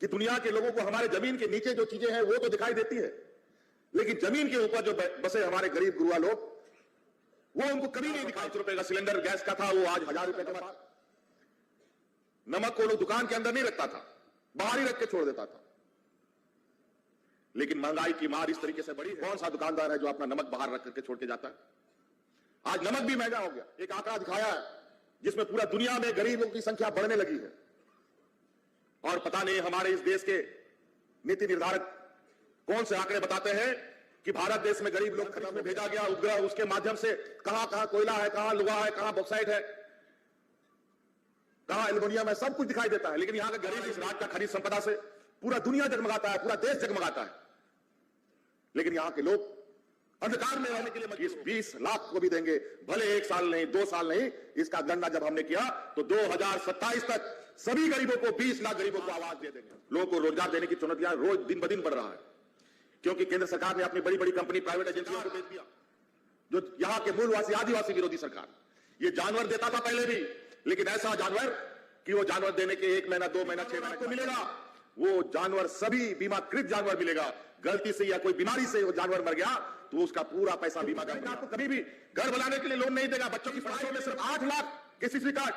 कि दुनिया के लोगों को हमारे जमीन के नीचे जो चीजें हैं वो तो दिखाई देती है, लेकिन जमीन के ऊपर जो बसे हमारे गरीब गुरुआ लोग, वो उनको कभी नहीं दिखाई। 5 रुपए का सिलेंडर गैस का था, वो आज 1000 रुपए का। नमक को लोग दुकान के अंदर नहीं रखता था, बाहर ही रख के छोड़ देता था। लेकिन महंगाई की मार इस तरीके से बढ़ी है, कौन सा दुकानदार है जो अपना नमक बाहर रख करके छोड़ के जाता है? आज नमक भी महंगा हो गया। एक आंकड़ा दिखाया है जिसमें पूरा दुनिया में गरीबों की संख्या बढ़ने लगी है, और पता नहीं हमारे इस देश के नीति निर्धारक कौन से आंकड़े बताते हैं कि भारत देश में गरीब लोग खत्म में भेजा गया उपग्रह, उसके माध्यम से कहां कहां कोयला है, कहां लुहा है, कहां बॉक्साइट है, कहां एल्युमिनियम है, सब कुछ दिखाई देता है। लेकिन यहां का गरीब इस राज्य का खनिज संपदा से पूरा दुनिया जगमगाता है, पूरा देश जगमगाता है। लेकिन यहां के लोग अंधकार में रहने के लिए 20 लाख को भी देंगे, भले 1 साल नहीं, 2 साल नहीं। इसका गणना जब हमने किया तो 2027 तक सभी गरीबों को, 20 लाख गरीबों को आवाज दे देंगे। लोगों को रोजगार देने की चुनौतियां रोज दिन ब दिन बढ़ रहा है, क्योंकि केंद्र सरकार ने अपनी बड़ी बड़ी कंपनी, प्राइवेट एजेंसियों को बेच दिया। जो यहां के मूलवासी आदिवासी विरोधी सरकार, ये जानवर देता था पहले भी, लेकिन ऐसा जानवर कि वो जानवर देने के 1 महीना, 2 महीना, 6 महीना को मिलेगा, वो जानवर सभी बीमाकृत जानवर मिलेगा। गलती से या कोई बीमारी से वो जानवर मर गया तो उसका पूरा पैसा बीमा कंपनी आपको कभी भी घर बनाने के लिए लोन नहीं देगा। बच्चों की पढ़ाई में सिर्फ 8 लाख के सीसी कार्ड,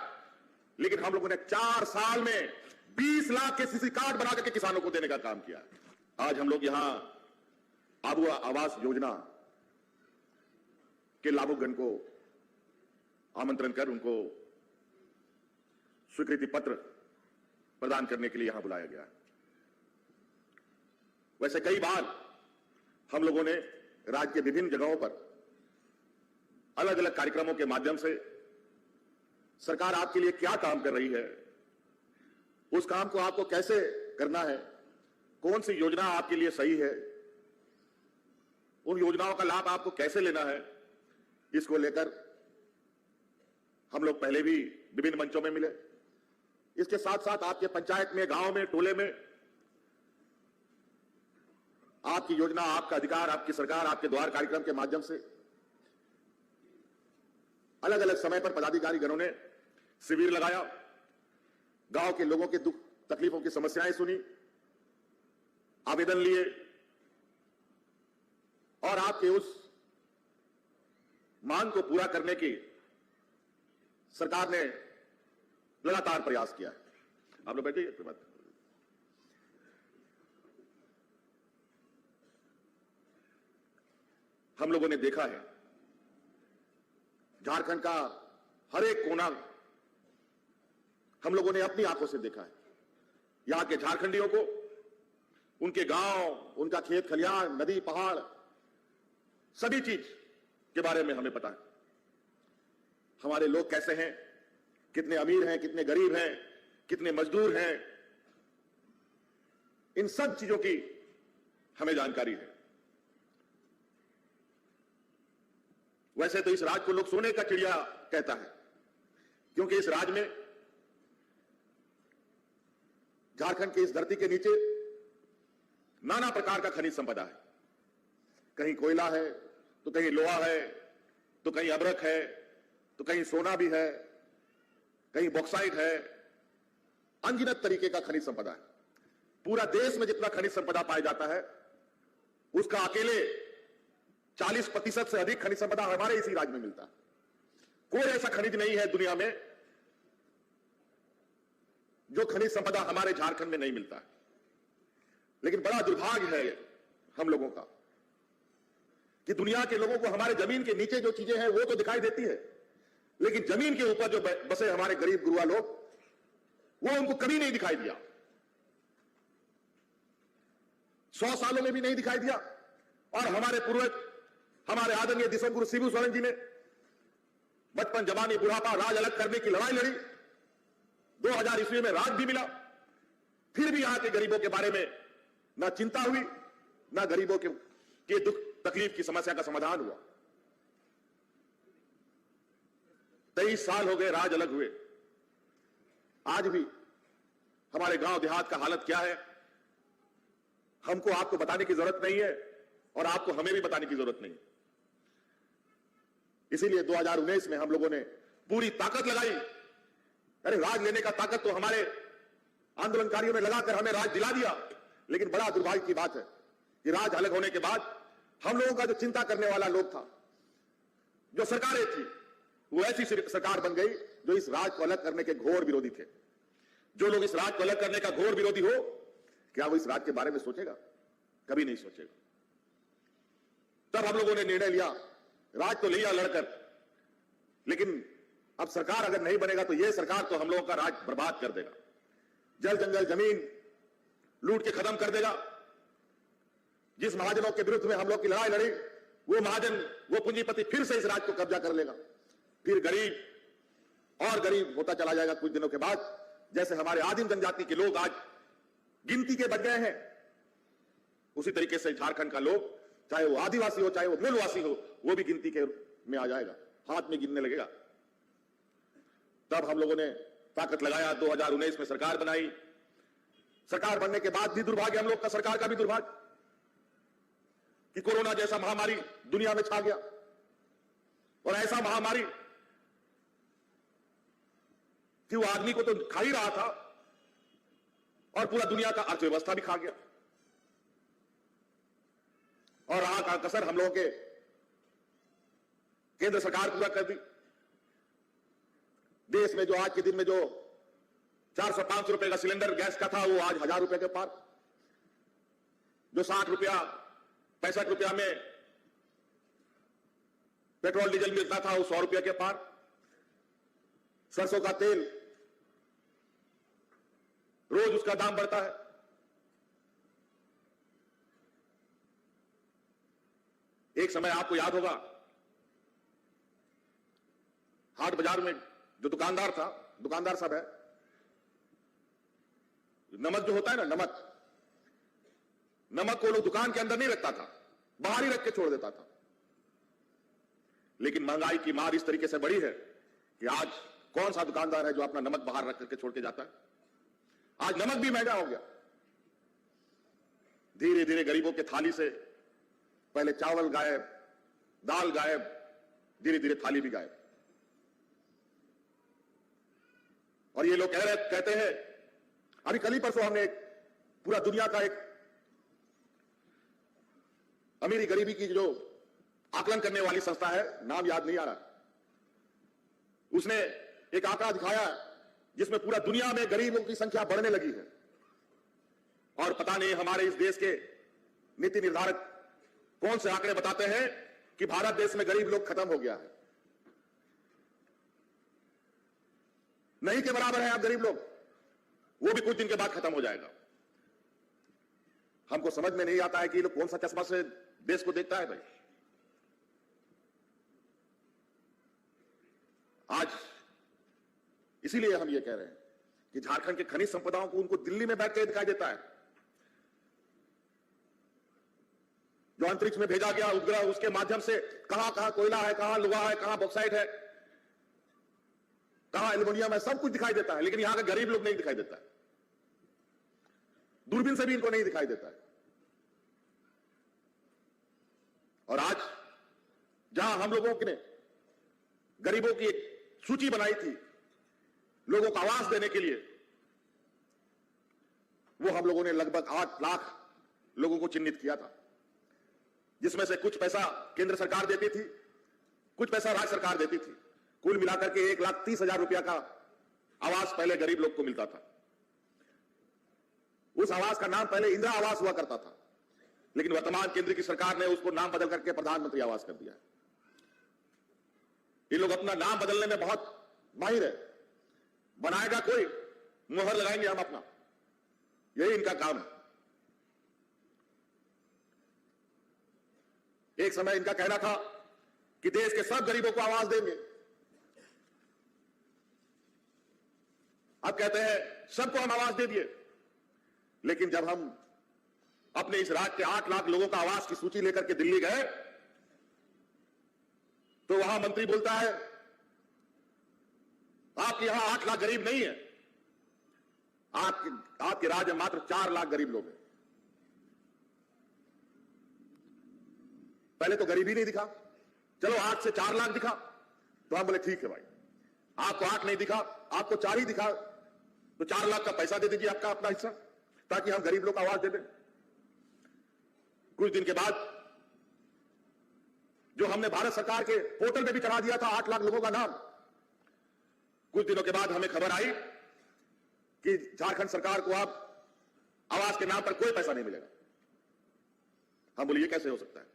लेकिन हम लोगों ने 4 साल में 20 लाख के सीसी कार्ड बना करके किसानों को देने का काम किया। आज हम लोग यहां आबू आवास योजना के लाभुकगण को आमंत्रण कर उनको स्वीकृति पत्र प्रदान करने के लिए यहां बुलाया गया है। वैसे कई बार हम लोगों ने राज्य के विभिन्न जगहों पर अलग अलग कार्यक्रमों के माध्यम से सरकार आपके लिए क्या काम कर रही है, उस काम को आपको कैसे करना है, कौन सी योजना आपके लिए सही है, उन योजनाओं का लाभ आपको कैसे लेना है, इसको लेकर हम लोग पहले भी विभिन्न मंचों में मिले। इसके साथ साथ आपके पंचायत में, गांव में, टोले में आपकी योजना, आपका अधिकार, आपकी सरकार, आपके द्वार कार्यक्रम के माध्यम से अलग अलग समय पर पदाधिकारी गणों ने शिविर लगाया, गांव के लोगों के दुख तकलीफों की समस्याएं सुनी, आवेदन लिए, और आपके उस मांग को पूरा करने की सरकार ने लगातार प्रयास किया है। आप लोग बैठिए। बात हम लोगों ने देखा है, झारखंड का हर एक कोना हम लोगों ने अपनी आंखों से देखा है। यहां के झारखंडियों को, उनके गांव, उनका खेत खलियान, नदी, पहाड़, सभी चीज के बारे में हमें पता है। हमारे लोग कैसे हैं, कितने अमीर हैं, कितने गरीब हैं, कितने मजदूर हैं, इन सब चीजों की हमें जानकारी है। वैसे तो इस राज्य को लोग सोने का चिड़िया कहता है, क्योंकि इस राज्य में, झारखंड की इस धरती के नीचे नाना प्रकार का खनिज संपदा है। कहीं कोयला है, तो कहीं लोहा है, तो कहीं अभ्रक है, तो कहीं सोना भी है, कहीं बॉक्साइट है, अनगिनत तरीके का खनिज संपदा है। पूरा देश में जितना खनिज संपदा पाया जाता है, उसका अकेले 40% से अधिक खनिज संपदा हमारे इसी राज्य में मिलता है। कोई ऐसा खनिज नहीं है दुनिया में जो खनिज संपदा हमारे झारखंड में नहीं मिलता है। लेकिन बड़ा दुर्भाग्य है हम लोगों का कि दुनिया के लोगों को हमारे जमीन के नीचे जो चीजें हैं वो तो दिखाई देती है, लेकिन जमीन के ऊपर जो बसे हमारे गरीब गुरुआ लोग, वो उनको कभी नहीं दिखाई दिया। 100 सालों में भी नहीं दिखाई दिया। और हमारे पूर्वज, हमारे आदरणीय दिसंग गुरु शिबू सोरेन जी ने बचपन, जवानी, बुढ़ापा, राज अलग करने की लड़ाई लड़ी। 2000 ईस्वी में राज भी मिला, फिर भी यहां के गरीबों के बारे में ना चिंता हुई, ना गरीबों के दुख तकलीफ की समस्या का समाधान हुआ। 23 साल हो गए राज अलग हुए, आज भी हमारे गांव देहात का हालत क्या है हमको आपको बताने की जरूरत नहीं है, और आपको हमें भी बताने की जरूरत नहीं। इसीलिए 2019 में हम लोगों ने पूरी ताकत लगाई। अरे राज लेने का ताकत तो हमारे आंदोलनकारियों ने लगाकर हमें राज दिला दिया। लेकिन बड़ा दुर्भाग्य की बात है कि राज अलग होने के बाद हम लोगों का जो चिंता करने वाला लोग था, जो सरकारें थी, वो ऐसी सरकार बन गई जो इस राज को अलग करने के घोर विरोधी थे। जो लोग इस राज को अलग करने का घोर विरोधी हो, क्या वो इस राज के बारे में सोचेगा? कभी नहीं सोचेगा। तब हम लोगों ने निर्णय लिया, राज तो लिया लड़कर, लेकिन अब सरकार अगर नहीं बनेगा तो यह सरकार तो हम लोगों का राज बर्बाद कर देगा, जल जंगल जमीन लूट के खत्म कर देगा। जिस महाजनों के विरुद्ध में हम लोग की लड़ाई लड़ी, वो महाजन, वो पूंजीपति फिर से इस राज को कब्जा कर लेगा। फिर गरीब और गरीब होता चला जाएगा। कुछ दिनों के बाद जैसे हमारे आदिम जनजाति के लोग आज गिनती के बच गए हैं, उसी तरीके से झारखंड का लोग, चाहे वो आदिवासी हो चाहे वो मूलवासी हो, वो भी गिनती के में आ जाएगा, हाथ में गिनने लगेगा। तब हम लोगों ने ताकत लगाया, 2019 में सरकार बनाई। सरकार बनने के बाद भी दुर्भाग्य हम लोग का, सरकार का भी दुर्भाग्य कि कोरोना जैसा महामारी दुनिया में छा गया, और ऐसा महामारी कि वो आदमी को तो खा ही रहा था और पूरा दुनिया का अर्थव्यवस्था भी खा गया। और रहा का कसर हम लोगों के केंद्र सरकार पूरा कर दी। देश में जो आज के दिन में जो 400-500 रुपए का सिलेंडर गैस का था, वो आज 1000 रुपए के पार। जो 60 रुपया 65 रुपया में पेट्रोल डीजल मिलता था, वो 100 रुपया के पार। सरसों का तेल रोज उसका दाम बढ़ता है। एक समय आपको याद होगा, हाट बाजार में जो दुकानदार था, दुकानदार सब है, नमक जो होता है ना, नमक को लोग दुकान के अंदर नहीं रखता था, बाहर ही रख के छोड़ देता था। लेकिन महंगाई की मार इस तरीके से बढ़ी है कि आज कौन सा दुकानदार है जो अपना नमक बाहर रख करके छोड़ के जाता है? आज नमक भी महंगा हो गया। धीरे धीरे गरीबों के थाली से पहले चावल गायब, दाल गायब, धीरे धीरे थाली भी गायब। और ये लोग कहते हैं, अभी कल ही परसों हमने पूरा दुनिया का एक अमीरी गरीबी की जो आकलन करने वाली संस्था है, नाम याद नहीं आ रहा, उसने एक आंकड़ा दिखाया जिसमें पूरा दुनिया में गरीबों की संख्या बढ़ने लगी है। और पता नहीं हमारे इस देश के नीति निर्धारक कौन से आंकड़े बताते हैं कि भारत देश में गरीब लोग खत्म हो गया है। नहीं के बराबर है आप गरीब लोग, वो भी कुछ दिन के बाद खत्म हो जाएगा। हमको समझ में नहीं आता है कि ये लोग कौन सा चश्मा से देश को देखता है भाई। आज इसीलिए हम ये कह रहे हैं कि झारखंड के खनिज संपदाओं को उनको दिल्ली में बैठ के दिखाई देता है। जो अंतरिक्ष में भेजा गया उपग्रह, उसके माध्यम से कहां कहां कोयला है, कहां लोहा है, कहां बॉक्साइट है, कहां एल्युमिनियम है, सब कुछ दिखाई देता है। लेकिन यहां के गरीब लोग नहीं दिखाई देता है, दूरबीन से भी इनको नहीं दिखाई देता है। और आज जहां हम लोगों ने गरीबों की एक सूची बनाई थी लोगों को आवास देने के लिए, वो हम लोगों ने लगभग 8 लाख लोगों को चिन्हित किया था, जिसमें से कुछ पैसा केंद्र सरकार देती थी, कुछ पैसा राज्य सरकार देती थी। कुल मिलाकर के 1,30,000 रुपया का आवास पहले गरीब लोग को मिलता था। उस आवास का नाम पहले इंदिरा आवास हुआ करता था, लेकिन वर्तमान केंद्र की सरकार ने उसको नाम बदल करके प्रधानमंत्री आवास कर दिया है। ये लोग अपना नाम बदलने में बहुत माहिर है। बनाएगा कोई, मुहर लगाएंगे हम अपना, यही इनका काम है। एक समय इनका कहना था कि देश के सब गरीबों को आवास देंगे, अब कहते हैं सबको हम आवास दे दिए। लेकिन जब हम अपने इस राज्य के 8 लाख लोगों का आवास की सूची लेकर के दिल्ली गए, तो वहां मंत्री बोलता है आपके यहां 8 लाख गरीब नहीं है, आपके राज्य में मात्र 4 लाख गरीब लोग हैं। पहले तो गरीबी नहीं दिखा, चलो 8 से 4 लाख दिखा, तो हम बोले ठीक है भाई, आपको 8 नहीं दिखा, आपको 4 ही दिखा, तो 4 लाख का पैसा दे दीजिए आपका अपना हिस्सा, ताकि हम गरीब लोग को आवाज दे दें। कुछ दिन के बाद जो हमने भारत सरकार के पोर्टल में भी चढ़ा दिया था 8 लाख लोगों का नाम, कुछ दिनों के बाद हमें खबर आई कि झारखंड सरकार को अब आवास के नाम पर कोई पैसा नहीं मिलेगा। हम बोले ये कैसे हो सकता है?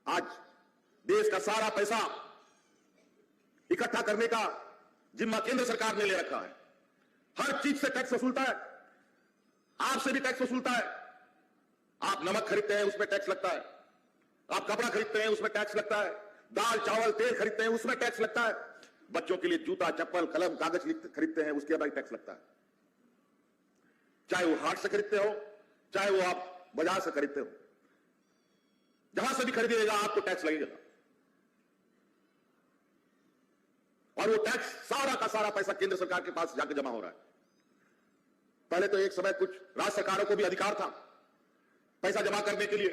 आज देश का सारा पैसा इकट्ठा करने का जिम्मा केंद्र सरकार ने ले रखा है। हर चीज से टैक्स वसूलता है, आपसे भी टैक्स वसूलता है। आप नमक खरीदते हैं उसमें टैक्स लगता है, आप कपड़ा खरीदते हैं उसमें टैक्स लगता है, दाल चावल तेल खरीदते हैं उसमें टैक्स लगता है, बच्चों के लिए जूता चप्पल कलम कागज खरीदते हैं उसके बाद टैक्स लगता है। चाहे वो हाट से खरीदते हो, चाहे वो आप बाजार से खरीदते हो, जहां से भी खरीदिएगा आपको टैक्स लगेगा। और वो टैक्स सारा का सारा पैसा केंद्र सरकार के पास जाकर जमा हो रहा है। पहले तो एक समय कुछ राज्य सरकारों को भी अधिकार था पैसा जमा करने के लिए,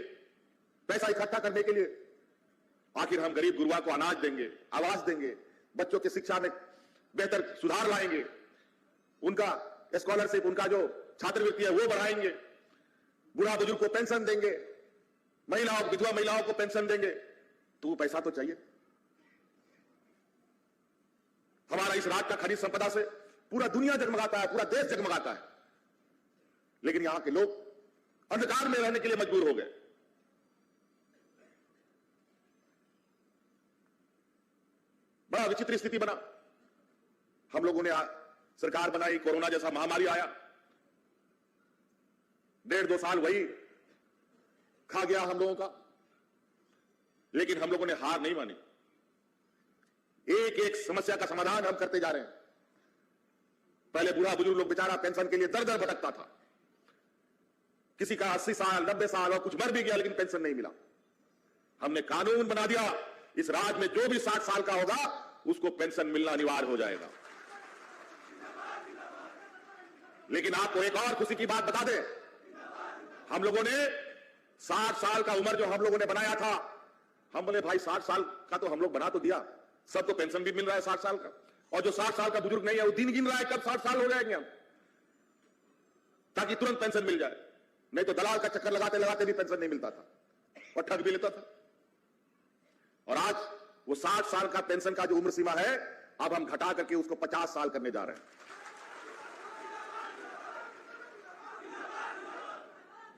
पैसा इकट्ठा करने के लिए। आखिर हम गरीब गुरुआ को अनाज देंगे, आवास देंगे, बच्चों की शिक्षा में बेहतर सुधार लाएंगे, उनका स्कॉलरशिप, उनका जो छात्रवृत्ति है वो बढ़ाएंगे, बूढ़ा बुजुर्ग को पेंशन देंगे, महिलाओं विधवा महिलाओं को पेंशन देंगे, तो वो पैसा तो चाहिए। हमारा इस राज्य का खनिज संपदा से पूरा दुनिया जगमगाता है, पूरा देश जगमगाता है, लेकिन यहां के लोग अंधकार में रहने के लिए मजबूर हो गए। बड़ा विचित्र स्थिति बना। हम लोगों ने सरकार बनाई, कोरोना जैसा महामारी आया, 1.5-2 साल वही खा गया हम लोगों का, लेकिन हम लोगों ने हार नहीं मानी। एक एक समस्या का समाधान हम करते जा रहे हैं। पहले बूढ़ा बुजुर्ग लोग बेचारा पेंशन के लिए दर दर भटकता था, किसी का 80 साल 90 साल और कुछ मर भी गया लेकिन पेंशन नहीं मिला। हमने कानून बना दिया, इस राज्य में जो भी 60 साल का होगा उसको पेंशन मिलना अनिवार्य हो जाएगा। लेकिन आपको एक और खुशी की बात बता दें, हम लोगों ने 60 साल का उम्र जो हम लोगों ने बनाया था, हम बोले भाई 60 साल का तो हम लोग बना तो दिया, सबको पेंशन भी मिल रहा है 60 साल का, और जो 60 साल का बुजुर्ग नहीं है वो दिन गिन रहा है कब 60 साल हो जाएंगे हम, ताकि तुरंत पेंशन मिल जाए। नहीं तो दलाल का चक्कर लगाते लगाते भी पेंशन नहीं मिलता था और ठग भी लेता था। और आज वो 60 साल का पेंशन का जो उम्र सीमा है, अब हम घटा करके उसको 50 साल करने जा रहे हैं।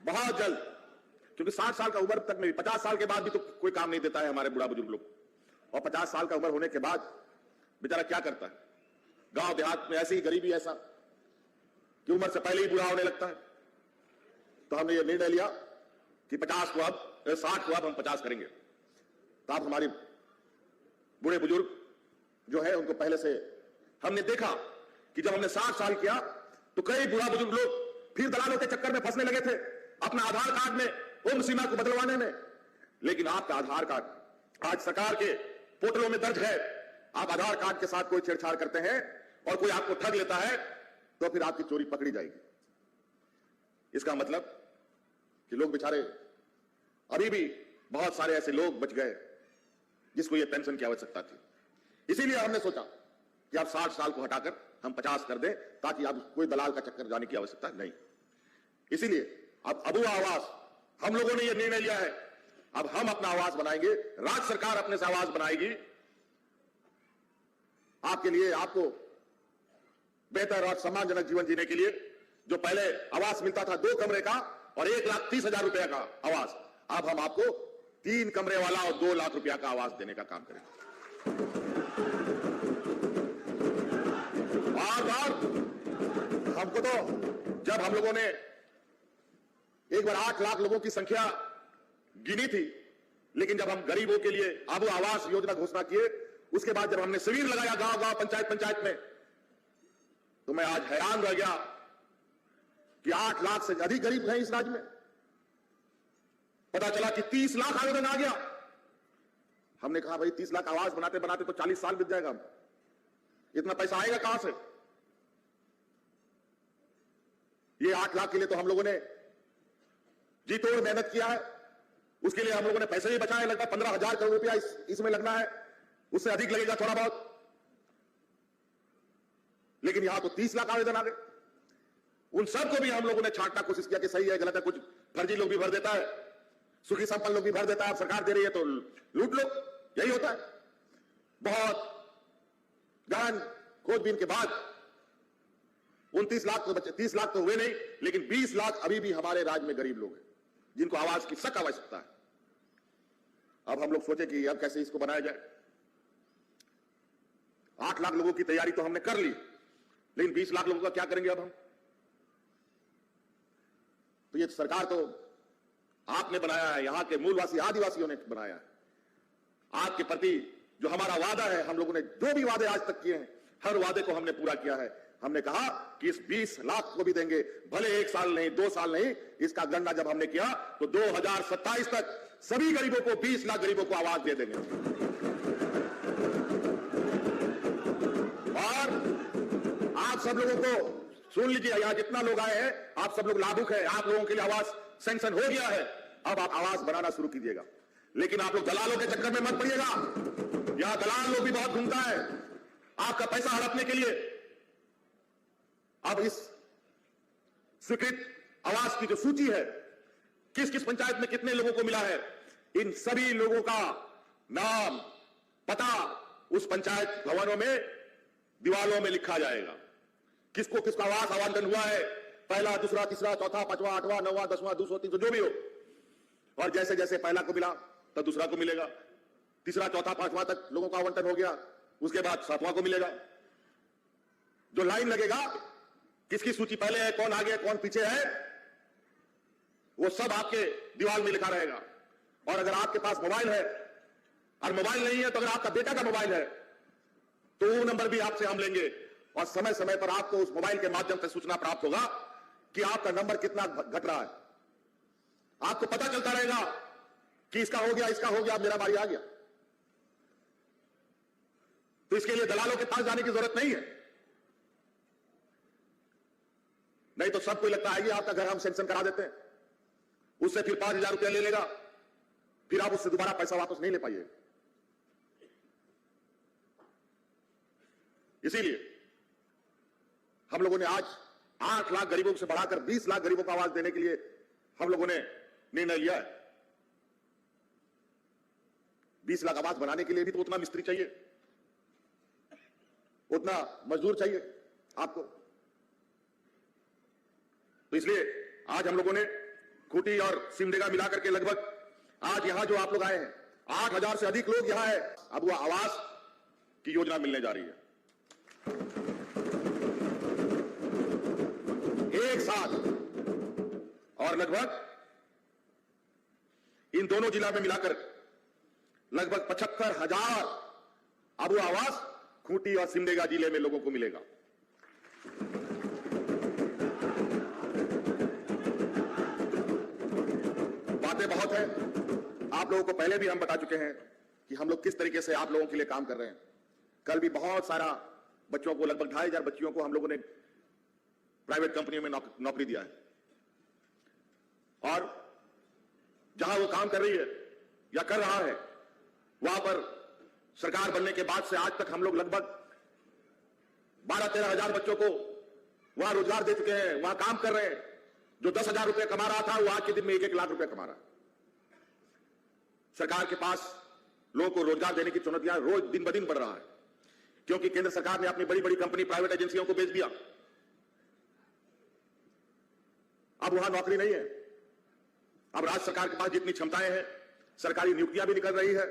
बहुत जल्द, क्योंकि 60 साल का उम्र तक में 50 साल के बाद भी तो कोई काम नहीं देता है हमारे बुढ़ा बुजुर्ग लोग, और 50 साल का उम्र होने के बाद बेचारा क्या करता है? गांव देहात में ऐसी ही गरीबी ऐसा कि उम्र से पहले ही बुढ़ा होने लगता है। तो हमने ये निर्णय लिया कि 50 को अब 60 को अब हम 50 करेंगे। तो आप हमारे बूढ़े बुजुर्ग जो है उनको पहले से हमने देखा कि जब हमने 60 साल किया तो कई बूढ़ा बुजुर्ग लोग फिर दलालों के चक्कर में फंसने लगे थे अपना आधार कार्ड में उम्र सीमा को बदलवाने में। लेकिन आपका आधार कार्ड आज सरकार के पोर्टलों में दर्ज है। आप आधार कार्ड के साथ कोई छेड़छाड़ करते हैं और कोई आपको ठग लेता है तो फिर आपकी चोरी पकड़ी जाएगी। इसका मतलब कि लोग बेचारे, अभी भी बहुत सारे ऐसे लोग बच गए जिसको ये पेंशन की आवश्यकता थी। इसीलिए हमने सोचा कि आप 60 साल को हटाकर हम 50 कर दें, ताकि अब कोई दलाल का चक्कर जाने की आवश्यकता नहीं। इसीलिए अब अबुआ आवास हम लोगों ने यह निर्णय लिया है, अब हम अपना आवास बनाएंगे, राज्य सरकार अपने से आवास बनाएगी आपके लिए, आपको बेहतर और सम्मानजनक जीवन जीने के लिए। जो पहले आवास मिलता था 2 कमरे का और 1,30,000 रुपए का आवास, अब हम आपको 3 कमरे वाला और 2 लाख रुपया का आवास देने का काम करेंगे। बार हमको तो जब हम लोगों ने एक बार 8 लाख लोगों की संख्या गिनी थी, लेकिन जब हम गरीबों के लिए आबू आवास योजना घोषणा किए, उसके बाद जब हमने शिविर लगाया गांव गांव पंचायत में, तो मैं आज हैरान रह गया कि 8 लाख से अधिक गरीब हैं इस राज्य में। पता चला कि 30 लाख आवेदन आ गया। हमने कहा भाई 30 लाख आवास बनाते बनाते तो 40 साल बीत जाएगा, इतना पैसा आएगा कहां से? ये 8 लाख के लिए तो हम लोगों ने जी तोड़ मेहनत किया है। उसके लिए हम लोगों ने पैसे भी बचाए, लगभग 15,000 करोड़ रुपया इसमें लगना है, उससे अधिक लगेगा थोड़ा बहुत। लेकिन यहां तो 30 लाख आवेदन आ गए। उन सबको भी हम लोगों ने छांटना कोशिश किया कि सही है गलत है, कुछ फर्जी लोग भी भर देता है, सुखी संपन्न लोग भी भर देता है, सरकार दे रही है तो लूट लो, यही होता है। बहुत गहन खोजबीन के बाद 29 लाख तो बचे, 30 लाख तो हुए नहीं, लेकिन 20 लाख अभी भी हमारे राज्य में गरीब लोग हैं जिनको आवाज की सख्त आवश्यकता है। अब हम लोग सोचे कि अब कैसे इसको बनाया जाए। 8 लाख लोगों की तैयारी तो हमने कर ली, लेकिन 20 लाख लोगों का क्या करेंगे अब हम? तो ये सरकार तो आपने बनाया है, यहां के मूलवासी आदिवासियों ने बनाया है। आपके प्रति जो हमारा वादा है, हम लोगों ने जो भी वादे आज तक किए हैं, हर वादे को हमने पूरा किया है। हमने कहा कि इस 20 लाख को भी देंगे, भले 1 साल नहीं, 2 साल नहीं। इसका गणना जब हमने किया तो 2027 तक सभी गरीबों को, 20 लाख गरीबों को आवाज दे देंगे। और आप सब लोगों को सुन लीजिए, यहां जितना लोग आए हैं, आप सब लोग लाभुक हैं, आप लोगों के लिए आवाज सैंक्शन हो गया है। अब आप आवाज बनाना शुरू कीजिएगा, लेकिन आप लोग दलालों के चक्कर में मत पड़िएगा। यहां दलाल लोग भी बहुत घूमता है आपका पैसा हड़पने के लिए। अब इस स्वीकृत आवास की जो सूची है, किस किस पंचायत में कितने लोगों को मिला है, इन सभी लोगों का नाम, पता उस पंचायत भवनों में दीवालों में लिखा जाएगा। किसको किसका आवास आवंटन हुआ है, पहला, दूसरा, तीसरा, चौथा, पांचवा, आठवां, नौवां, 10वां, 200, 300 जो भी हो। और जैसे जैसे पहला को मिला तो दूसरा को मिलेगा, तीसरा, चौथा, पांचवां तक लोगों का आवंटन हो गया, उसके बाद 7वां को मिलेगा। जो लाइन लगेगा, किसकी सूची पहले है, कौन आगे है, कौन पीछे है, वो सब आपके दीवार में लिखा रहेगा। और अगर आपके पास मोबाइल है, और मोबाइल नहीं है तो अगर आपका बेटा का मोबाइल है तो वो नंबर भी आपसे हम लेंगे, और समय समय पर आपको उस मोबाइल के माध्यम से सूचना प्राप्त होगा कि आपका नंबर कितना घट रहा है। आपको पता चलता रहेगा कि इसका हो गया, इसका हो गया, मेरा बारी आ गया। तो इसके लिए दलालों के पास जाने की जरूरत नहीं है। नहीं तो सबको लगता है कि आपका घर हम सैंक्शन करा देते हैं, उससे फिर 5,000 रुपया ले लेगा, फिर आप उससे दोबारा पैसा वापस नहीं ले पाइए। इसीलिए हम लोगों ने आज 8 लाख गरीबों से बढ़ाकर 20 लाख गरीबों को आवाज देने के लिए हम लोगों ने निर्णय लिया है। 20 लाख आवाज बनाने के लिए भी तो उतना मिस्त्री चाहिए, उतना मजदूर चाहिए आपको। तो इसलिए आज हम लोगों ने खूंटी और सिमडेगा मिलाकर के लगभग आज यहां जो आप लोग आए हैं, 8,000 से अधिक लोग यहां हैं। अब वो आवास की योजना मिलने जा रही है। एक साथ और लगभग इन दोनों जिला में मिलाकर लगभग 75,000 अब वो आवास खूंटी और सिमडेगा जिले में लोगों को मिलेगा। बातें बहुत है, आप लोगों को पहले भी हम बता चुके हैं कि हम लोग किस तरीके से आप लोगों के लिए काम कर रहे हैं। कल भी बहुत सारा बच्चों को, लगभग 2,500 बच्चियों को हम लोगों ने प्राइवेट कंपनियों में नौकरी दिया है। और जहां वो काम कर रही है या कर रहा है, वहां पर सरकार बनने के बाद से आज तक हम लोग लगभग 12-13 हजार बच्चों को वहां रोजगार दे चुके हैं, वहां काम कर रहे हैं। जो 10,000 रुपए कमा रहा था वो आज के दिन में 1-1 लाख रुपए कमा रहा है। सरकार के पास लोगों को रोजगार देने की चुनौतियां रोज दिन ब दिन बढ़ रहा है, क्योंकि केंद्र सरकार ने अपनी बड़ी बड़ी कंपनी, प्राइवेट एजेंसियों को बेच दिया। अब वहां नौकरी नहीं है। अब राज्य सरकार के पास जितनी क्षमताएं हैं, सरकारी नियुक्तियां भी निकल रही है।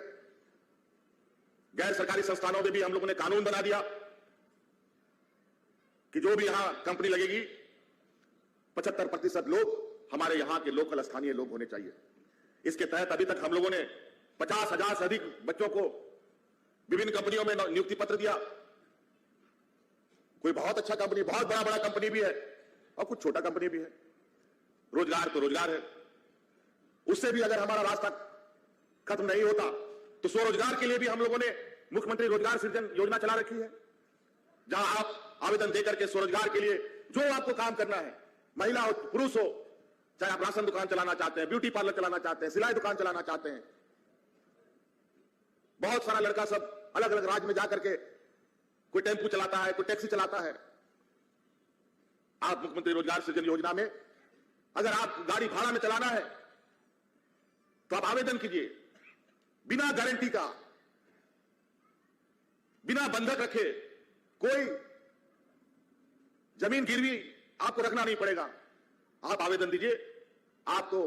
गैर सरकारी संस्थानों में भी हम लोगों ने कानून बना दिया कि जो भी यहां कंपनी लगेगी 75% लोग हमारे यहां के लोकल स्थानीय लोग होने चाहिए। इसके तहत अभी तक हम लोगों ने 50,000 से अधिक बच्चों को विभिन्न कंपनियों में नियुक्ति पत्र दिया। कोई बहुत अच्छा कंपनी, बहुत बड़ा बड़ा कंपनी भी है और कुछ छोटा कंपनी भी है। रोजगार तो रोजगार है। उससे भी अगर हमारा रास्ता खत्म नहीं होता तो स्वरोजगार के लिए भी हम लोगों ने मुख्यमंत्री रोजगार सृजन योजना चला रखी है, जहां आप आवेदन देकर के स्वरोजगार के लिए जो आपको काम करना है, महिला हो पुरुष हो, चाहे आप राशन दुकान चलाना चाहते हैं, ब्यूटी पार्लर चलाना चाहते हैं, सिलाई दुकान चलाना चाहते हैं। बहुत सारा लड़का सब अलग अलग राज्य में जाकर के कोई टेम्पू चलाता है, कोई टैक्सी चलाता है, आप मुख्यमंत्री रोजगार सृजन योजना में अगर आप गाड़ी भाड़ा में चलाना है तो आप आवेदन कीजिए, बिना गारंटी का, बिना बंधक रखे, कोई जमीन गिरवी आपको रखना नहीं पड़ेगा। आप आवेदन दीजिए, आपको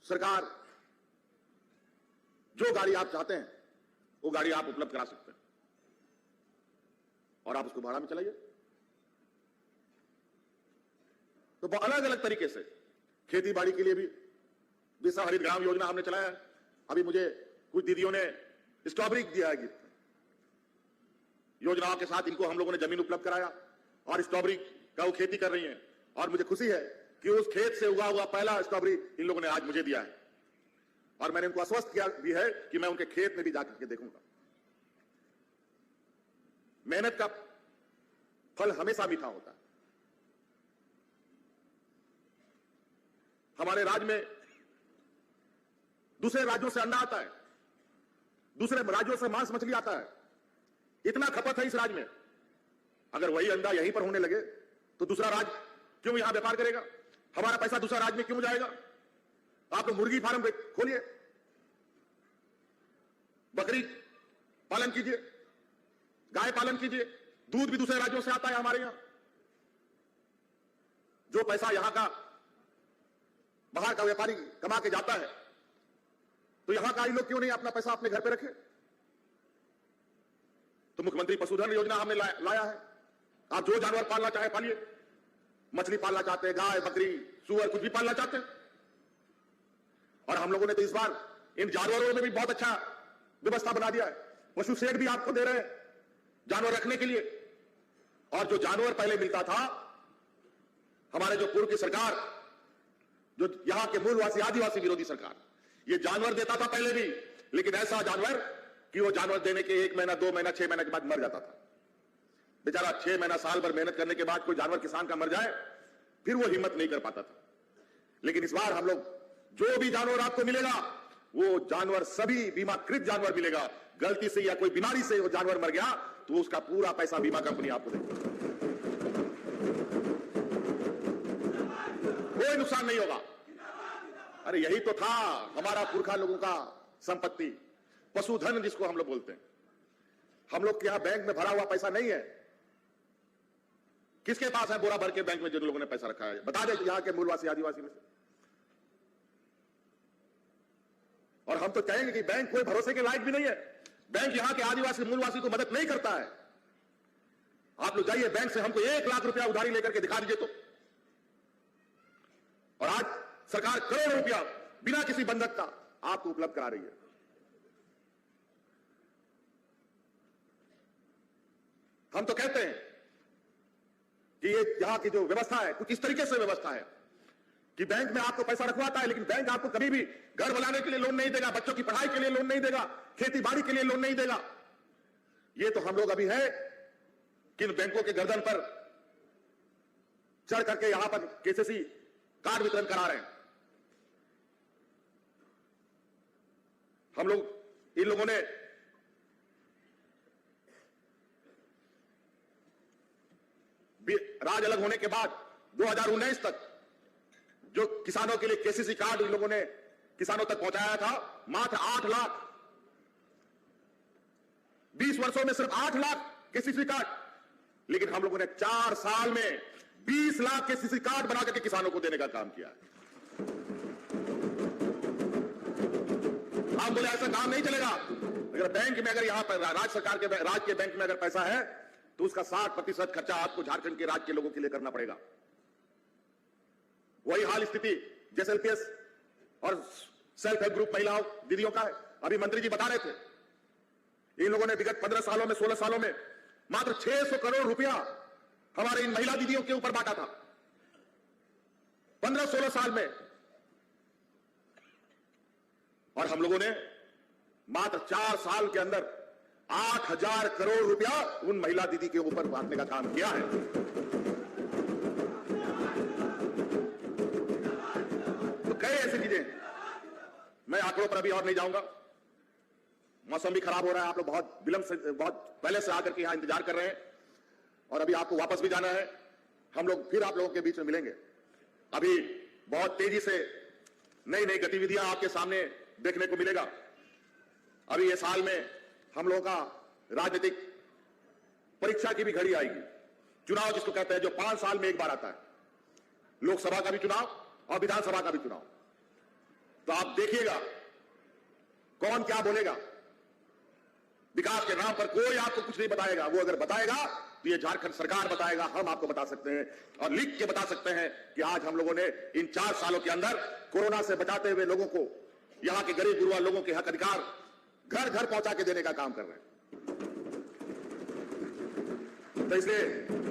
सरकार जो गाड़ी आप चाहते हैं वो गाड़ी आप उपलब्ध करा सकते हैं और आप उसको भाड़ा में चलाइए। तो अलग अलग तरीके से खेती बाड़ी के लिए भी विश्व हरित ग्राम योजना हमने चलाया है। अभी मुझे कुछ दीदियों ने स्ट्रॉबेरी दिया है गिफ्ट। योजनाओं के साथ इनको हम लोगों ने जमीन उपलब्ध कराया और स्ट्रॉबेरी का वो खेती कर रही हैं और मुझे खुशी है कि उस खेत से उगा हुआ पहला स्ट्रॉबेरी इन लोगों ने आज मुझे दिया है और मैंने उनको आश्वस्त किया भी है कि मैं उनके खेत में भी जाकर के देखूंगा। मेहनत का फल हमेशा मीठा होता है। हमारे राज्य में दूसरे राज्यों से अंडा आता है, दूसरे राज्यों से मांस मछली आता है। इतना खपत है इस राज्य में, अगर वही अंडा यहीं पर होने लगे तो दूसरा राज्य क्यों यहां व्यापार करेगा? हमारा पैसा दूसरा राज्य में क्यों जाएगा? आप तो मुर्गी फार्म खोलिए, बकरी पालन कीजिए, गाय पालन कीजिए, दूध भी दूसरे राज्यों से आता है हमारे यहां। जो पैसा यहां का बाहर का व्यापारी कमा के जाता है तो यहां का लोग क्यों नहीं अपना पैसा अपने घर पे रखे? तो मुख्यमंत्री पशुधन योजना हमने लाया है। आप जो जानवर पालना चाहे पालिए, मछली पालना चाहते हैं, गाय बकरी सुअर कुछ भी पालना चाहते हैं। और हम लोगों ने तो इस बार इन जानवरों में भी बहुत अच्छा व्यवस्था बना दिया है। पशु शेड भी आपको दे रहे हैं जानवर रखने के लिए। और जो जानवर पहले मिलता था, हमारे जो पूर्व की सरकार, जो यहां के मूलवासी आदिवासी विरोधी सरकार, ये जानवर देता था पहले भी, लेकिन ऐसा जानवर कि वो जानवर देने के 1 महीना 2 महीना 6 महीने के बाद मर जाता था। बेचारा 6 महीना साल भर मेहनत करने के बाद कोई जानवर किसान का मर जाए, फिर वो हिम्मत नहीं कर पाता था। लेकिन इस बार हम लोग जो भी जानवर आपको मिलेगा वो जानवर सभी बीमाकृत जानवर मिलेगा। गलती से या कोई बीमारी से वो जानवर मर गया तो उसका पूरा पैसा बीमा कंपनी आपको देगी, कोई नुकसान नहीं होगा। अरे यही तो था हमारा पुरखा लोगों का संपत्ति, पशुधन जिसको हम लोग बोलते हैं। हम लोग के यहां बैंक में भरा हुआ पैसा नहीं है। किसके पास है बोरा भर के बैंक में जिन लोगों ने पैसा रखा है? बता दे यहां के मूलवासी आदिवासी में से। और हम तो कहेंगे कि बैंक कोई भरोसे के लायक भी नहीं है। बैंक यहां के आदिवासी मूलवासी को मदद नहीं करता है। आप लोग जाइए बैंक से हमको 1 लाख रुपया उधारी लेकर के दिखा दीजिए तो। और आज सरकार करोड़ों रुपया बिना किसी बंधक का आपको उपलब्ध करा रही है। हम तो कहते हैं कि ये यहां की जो व्यवस्था है कुछ इस तरीके से व्यवस्था है कि बैंक में आपको पैसा रखवाता है, लेकिन बैंक आपको कभी भी घर बनाने के लिए लोन नहीं देगा, बच्चों की पढ़ाई के लिए लोन नहीं देगा, खेती बाड़ी के लिए लोन नहीं देगा। ये तो हम लोग अभी है किन बैंकों के गर्दन पर चढ़ करके यहां पर केसीसी कार्ड वितरण करा रहे हैं। हम लोग इन लोगों ने राज अलग होने के बाद 2019 तक जो किसानों के लिए केसीसी कार्ड इन लोगों ने किसानों तक पहुंचाया था, मात्र 8 लाख, 20 वर्षों में सिर्फ 8 लाख केसीसी कार्ड। लेकिन हम लोगों ने 4 साल में 20 लाख केसीसी कार्ड बना करके किसानों को देने का काम किया। आप बोले ऐसा काम नहीं चलेगा। अगर बैंक में, अगर यहां पर राज्य सरकार के राज्य के बैंक में अगर पैसा है तो उसका 60% खर्चा आपको झारखंड के राज्य के लोगों के लिए करना पड़ेगा। वही हाल स्थिति जेएसएलपीएस और सेल्फ हेल्प ग्रुप महिलाओं दीदियों का है। अभी मंत्री जी बता रहे थे, इन लोगों ने विगत 15 सालों में 16 सालों में मात्र 600 करोड़ रुपया हमारे इन महिला दीदियों के ऊपर बांटा था 15-16 साल में। और हम लोगों ने मात्र 4 साल के अंदर 8,000 करोड़ रुपया उन महिला दीदी के ऊपर बांटने का काम किया है। तो कई ऐसी चीजें, मैं आंकड़ों पर अभी और नहीं जाऊंगा। मौसम भी खराब हो रहा है, आप लोग बहुत विलंब से, बहुत पहले से आकर के यहां इंतजार कर रहे हैं और अभी आपको वापस भी जाना है। हम लोग फिर आप लोगों के बीच में मिलेंगे। अभी बहुत तेजी से नई नई गतिविधियां आपके सामने देखने को मिलेगा। अभी ये साल में हम लोगों का राजनीतिक परीक्षा की भी घड़ी आएगी। चुनाव जिसको कहते हैं, जो 5 साल में एक बार आता है, लोकसभा का भी चुनाव और विधानसभा का भी चुनाव। तो आप देखिएगा कौन क्या बोलेगा। विकास के नाम पर कोई आपको कुछ नहीं बताएगा। वो अगर बताएगा तो ये झारखंड सरकार बताएगा, हम आपको बता सकते हैं और लिख के बता सकते हैं कि आज हम लोगों ने इन 4 सालों के अंदर कोरोना से बचाते हुए लोगों को, यहां के गरीब गुरबा लोगों के हक अधिकार घर घर पहुंचा के देने का काम कर रहे हैं। तो इसलिए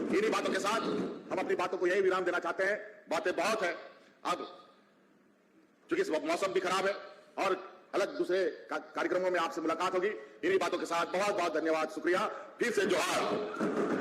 इन्हीं बातों के साथ हम अपनी बातों को यही विराम देना चाहते हैं। बातें बहुत है, अब चूंकि इस वक्त मौसम भी खराब है और अलग दूसरे कार्यक्रमों में आपसे मुलाकात होगी। इन्हीं बातों के साथ बहुत बहुत धन्यवाद, शुक्रिया, फिर से जोहार।